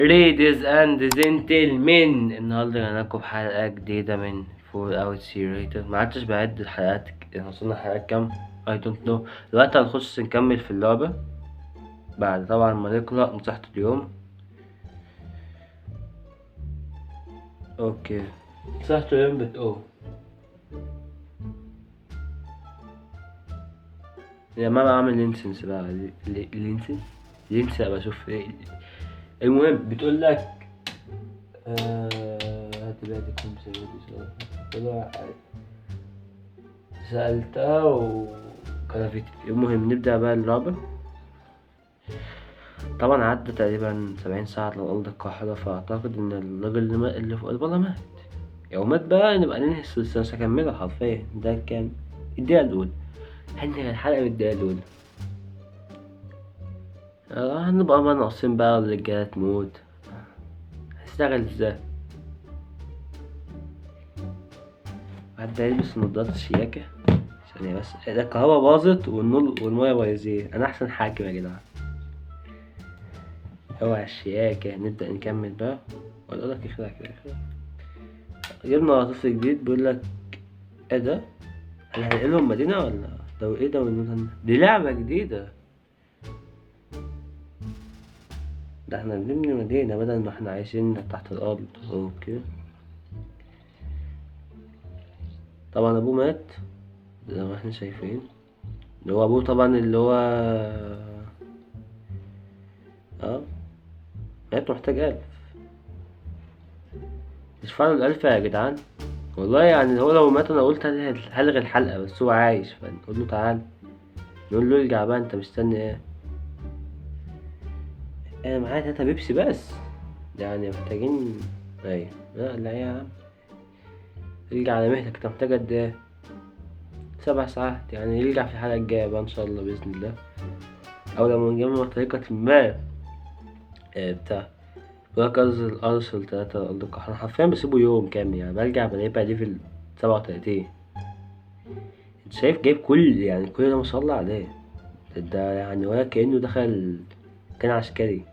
Ladies and gentlemen، النهارده جاي لكم حلقة جديدة من فور اوت سيريتور. معدتش بعد الحلقات، وصلنا حلقات كام؟ I don't know. دلوقتي هنخش نكمل في اللعبة بعد طبعا ما نقرأ نصيحة اليوم. اوكي، نصيحة اليوم بتقول يا ماما اعمل لينسنس بقى. لينسنس ابقى اشوف ايه. المهم بتقول لك هتبقى تكون طلع سألتها وكرفت. المهم نبدأ بقى اللعبة. طبعا عدى تقريبا 70 ساعة على أرض القاهرة، فأعتقد إن الراجل اللي فوق البلا مات. لو مات بقى نبقى ننهي السلسلة، مش هكملها حرفيا. ده كان الدقيقة الأولى، هنهي الحلقة من الدقيقة الأولى. هنبقى بقى ناقصين بقى الرجالة تموت. هشتغل ازاي؟ حد يلبس نضارة الشياكة ثانية بس. الكهربا باظت والنور والمية بايظين. أنا أحسن حاكم يا جدعان. اوعى الشياكة. نبدأ نكمل بقى ولا أقولك اخدع كده اخدع. جبنا طفل جديد بيقولك ايه ده؟ هننقلهم مدينة ولا لو ايه ده ونقول دي لعبة جديدة؟ ده احنا بنبني مدينة بدل ما احنا عايشين تحت الأرض. اوكي، طبعا أبوه مات زي ما احنا شايفين. اللي هو أبوه طبعا اللي هو مات محتاج ألف. ادفعوا الألف يا جدعان. والله يعني هو لو مات أنا قلت هلغي الحلقة، بس هو عايش فنقول له تعال. نقول له ارجع بقى، انت مستني ايه؟ انا معايا 3 بيبسي بس، يعني محتاجين. ايوه لا لا يا عم، ارجع على مهلك. انت محتاج قد ايه؟ 7 ساعات. يعني يرجع في الحلقة الجاية بقى ان شاء الله بإذن الله، او لما نجمع طريقة ما. بتاع مركز الأرسل 3 أرض. احنا حرفيا بسيبه يوم كامل، يعني برجع بلاقيه بقى ليفل 37. انت شايف جايب كل ده ما شاء الله عليه. ده يعني ولا كأنه دخل كان عسكري.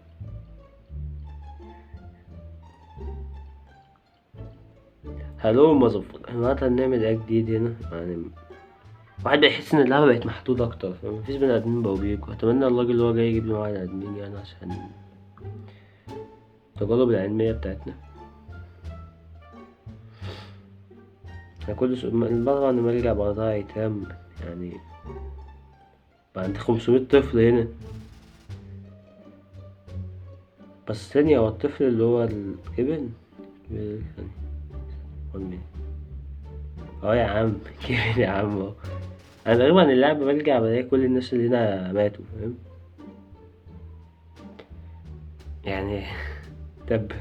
هلو مظبوط. النهاردة هنعمل ايه جديد هنا يعني؟ واحد بيحس ان اللعبة بقت محدودة اكتر، مفيش بني ادمين بقوا بيجوا. اتمنى الراجل اللي هو جاي يجيب لي معاه بني ادمين، يعني عشان التجارب العلمية بتاعتنا. انا مرة لما ارجع بعضها ايتام يعني. بقى عندي 500 طفل هنا. بس ثانية، هو الطفل اللي هو الابن مين؟ اه يا عم كبر يا عم اهو. انا تقريبا اللعبة برجع بلاقي كل الناس اللي هنا ماتوا، فاهم يعني. طب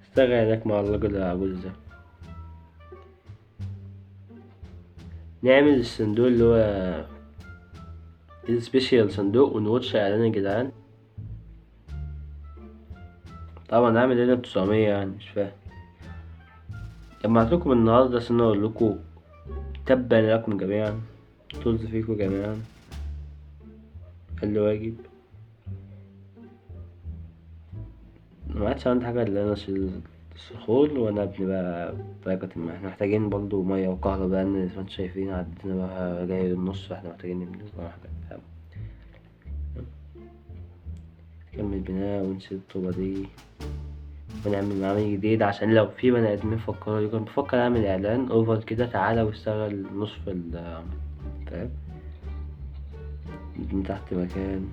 اشتغل هناك مع الراجل العجوز ده. نعمل الصندوق اللي هو السبيشال صندوق ونواتش اعلان يا جدعان. طبعا اعمل هنا ب900، يعني مش فاهم. جمعت لكم النهارده عشان اقول لكم تبا لكم جميعا، طز فيكم جميعا. الواجب ما عادش عندي حاجه الا انا اشيل الصخور وانا ابني بقى بطريقة ما. احنا محتاجين برضو ميه وكهرباء، لان زي ما انتم شايفين عدتنا بقى جاي النص، فاحنا محتاجين نبني واحدة. نكمل بناء ونشيل الطوبة دي ونعمل معامل جديد، عشان لو في بني ادمين فكروا. يكون بفكر اعمل اعلان اوفر كده، تعالى واشتغل نصف فاهم. من تحت مكان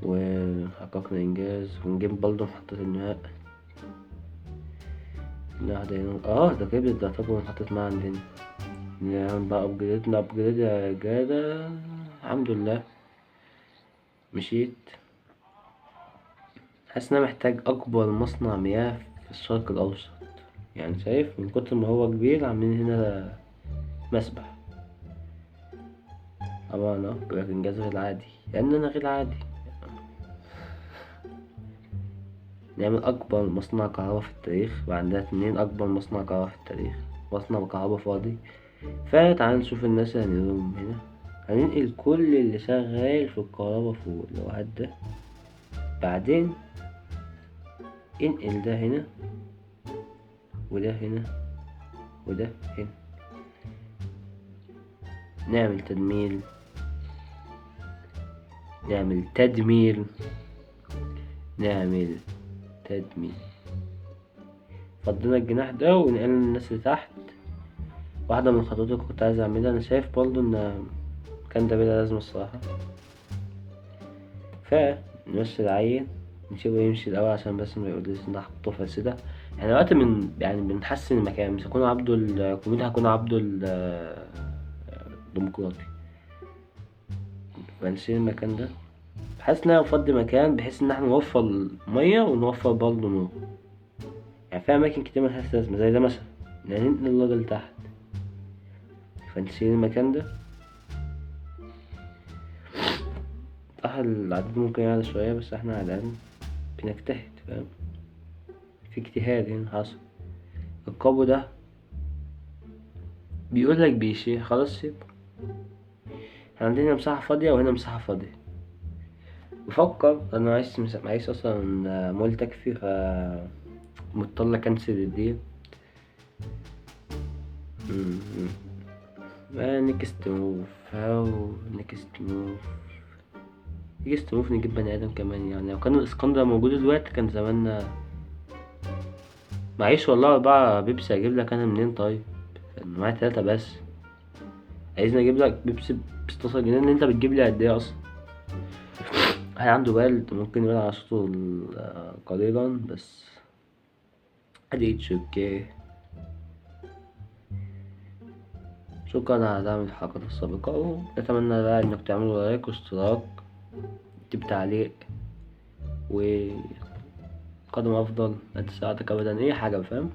وحققنا انجاز. ونجيب برضه محطة الماء. واحدة هنا ده كبرت. ده طبعا محطة ماء عندنا. نعمل بقى ابجريد يا رجالة. الحمد لله مشيت. حاسس ان انا محتاج اكبر مصنع مياه في الشرق الاوسط. يعني شايف من كتر ما هو كبير عاملين هنا مسبح. طبعا بيبقى انجاز غير عادي، لان انا غير عادي. نعمل اكبر مصنع كهرباء في التاريخ، وعندنا 2 اكبر مصنع كهرباء في التاريخ. مصنع كهرباء فاضي. فتعال نشوف الناس اللي هنقولهم هنا. هننقل كل اللي شغال في الكهربا فوق، لو هات ده، بعدين انقل ده هنا وده هنا وده هنا. نعمل تدمير، نعمل تدمير، نعمل تدمير. فضينا الجناح ده ونقلنا الناس اللي تحت. واحدة من الخطوات اللي كنت عايز اعملها، انا شايف برضو ان كان ده بلا لازمة الصراحة، فنمشي العيل نسيبه يمشي الأول عشان بس ما يقوليش إن حطه فاسدة. يعني وقت من يعني بنحسن المكان، مش هكون عبده الكوميدي، هكون عبده الديمقراطي. بنشيل المكان ده، بحيث إن أنا أفضي مكان بحيث إن احنا نوفر مية ونوفر برضه نور. يعني في أماكن كتير ملهاش لازمة زي ده مثلا، ننقل الراجل تحت، فنشيل المكان ده. صح العدد ممكن يعلى شوية بس احنا على الأقل بنجتهد، فاهم؟ في اجتهاد هنا حصل. القبو ده بيقولك بيشيل، خلاص سيب. احنا عندنا مساحة فاضية وهنا مساحة فاضية. بفكر انا معيش اصلا مول تكفي، مضطر اكنسل الديل. نيكست موف، هاو نيكست موف. نيكست موف نجيب بني ادم كمان. يعني لو كان الاسكندر موجود دلوقتي كان زماننا. معيش والله 4 بيبسي، اجيب لك انا منين؟ طيب انا معايا 3 بس، عايزني اجيب لك بيبسي ب16 جنيه؟ ان انت بتجيب لي قد ايه اصلا؟ واحد عنده بالد ممكن يقول على صوته قليلا بس ادي اتس اوكي. شكرا على دعم الحلقات السابقة، وأتمنى بقى إنك تعملوا لايك واشتراك، تكتب تعليق، وقدم أفضل. لا تساعدك أبدا أي حاجة، فاهم؟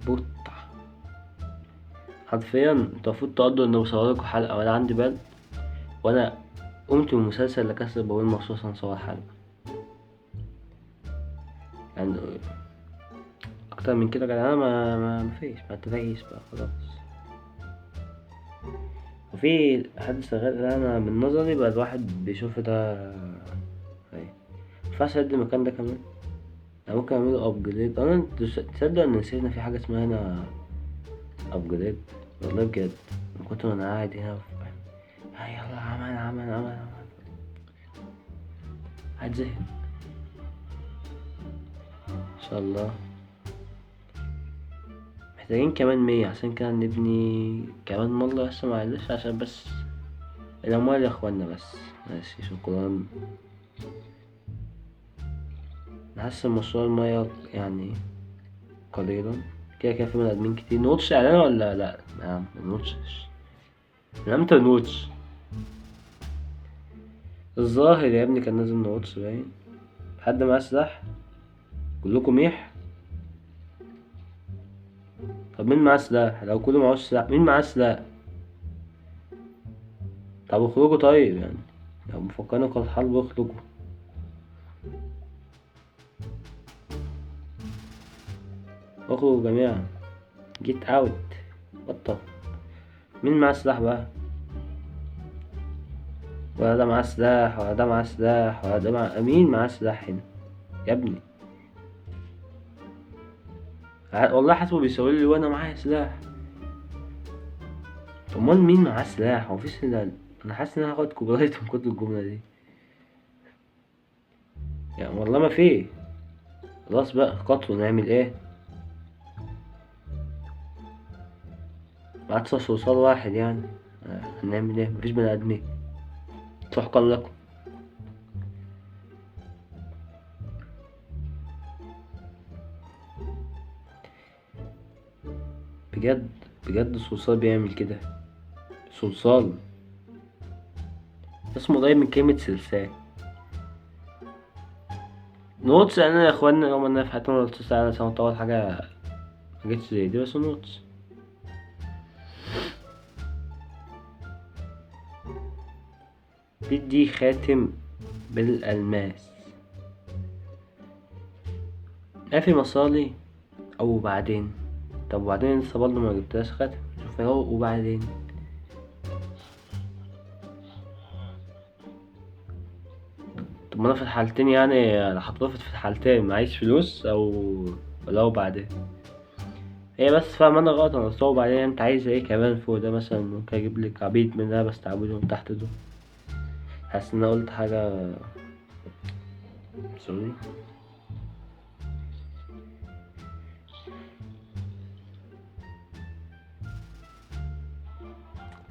بوت حرفيا انتوا المفروض تقدروا إن بصورلكوا حلقة وأنا عندي بالد، وأنا قمت من مسلسل لكاسا دي بابيل مخصوص نصور حلقة. يعني أكتر من كده كده أنا مفيش، ما تلاقيش بقى خلاص. وفي حد شغال، أنا من نظري بقى الواحد بيشوف ده مينفعش أدي المكان ده كمان. أنا ممكن أعمله أبجريد. أنا تصدق إن نسينا في حاجة اسمها هنا أبجريد؟ والله بجد من كتر ما أنا قاعد هنا يلا عمل هتزهق إن شاء الله. محتاجين كمان 100، عشان كده نبني كمان مرة بس معلش، عشان بس الأموال يا اخوانا. بس ماشي شكرا. نحسن مشروع المياه يعني قليلا. كده كده في بني آدمين كتير. نوتش إعلان ولا لأ؟ نعم منوتشش. من امتى نوتش؟ الظاهر يا ابني كان نازل نوتش باين. حد معاه سلاح؟ كلكم ميح؟ طب مين معاه سلاح؟ لو كله معهوش سلاح مين معاه سلاح؟ طب اخرجوا طيب، يعني لو مفكرين قد حرب اخرجوا. اخرجوا جميعا، جيت اوت. بطل. مين معاه سلاح بقى؟ ولا ده معاه سلاح ولا ده معاه سلاح ولا ده مين معاه سلاح هنا يا ابني؟ والله حسبه بيساويلي وانا معايا سلاح. امال مين معاه سلاح؟ هو في سلاح؟ انا حاسس ان انا هاخد كوبرايت من كتر الجمله دي. يعني والله ما في. خلاص بقى قتلوا، نعمل ايه؟ ما عادش صلصال واحد يعني. هنعمل ايه؟ مفيش بني ادمين. سحقا لكم. بجد بجد الصلصال بيعمل كده. صلصال اسمه قريب من كلمة سلسال. نوتس انا يا اخوانا يوم انا في حياتي ما قلتش على سنة اول حاجة مجتش زي دي، بس نوتس. بدي خاتم بالألماس. ما في مصالي او بعدين. طب وبعدين لسه برضه ما جبتلهاش خاتم، شوف اهو وبعدين. طب ما انا في الحالتين يعني انا هترفض في الحالتين، معيش فلوس او ولا هو بعدين. هي بس فاهم انا غلط، انا اصل هو بعدين انت عايز ايه كمان فوق ده؟ مثلا ممكن اجيب لك عبيد من اللي انا بستعبدهم تحت دول. حاسس ان انا قلت حاجة سوري.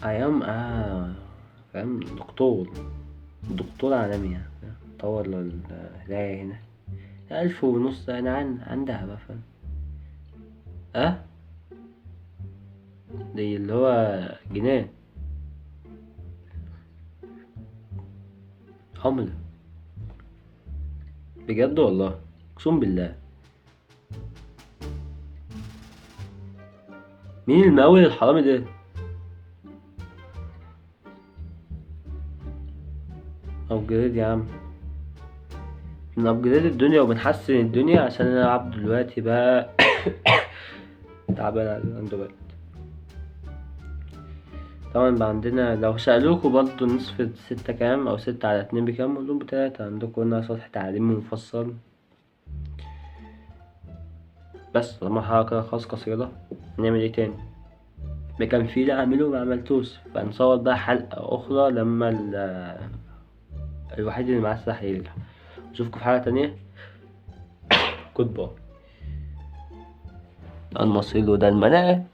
ايام فاهم، دكتور عالمي يعني، طور الهدايا هنا 1500 أنا عندها بقى فاهم. اه دي اللي هو جنيه عملة، بجد والله، اقسم بالله. مين المقاول الحرامي ده؟ ابجريد يا عم، بنابجريد الدنيا وبنحسن الدنيا عشان انا عبد دلوقتي بقى. تعبان عنده بقى. طبعا بقى عندنا لو سألوكوا برضه نصف 6 كام أو 6/2 بكام، قولهم ب3. عندكوا هنا سطح تعليمي مفصل. بس طالما حاجة كده خلاص قصيرة، نعمل ايه تاني؟ ما كان في ده اعمله ما عملتوش، فنصور بقى حلقة أخرى لما الوحيد اللي معاه السلاح يرجع. أشوفكوا في حلقة تانية. جود باي. المصير ده المناعة.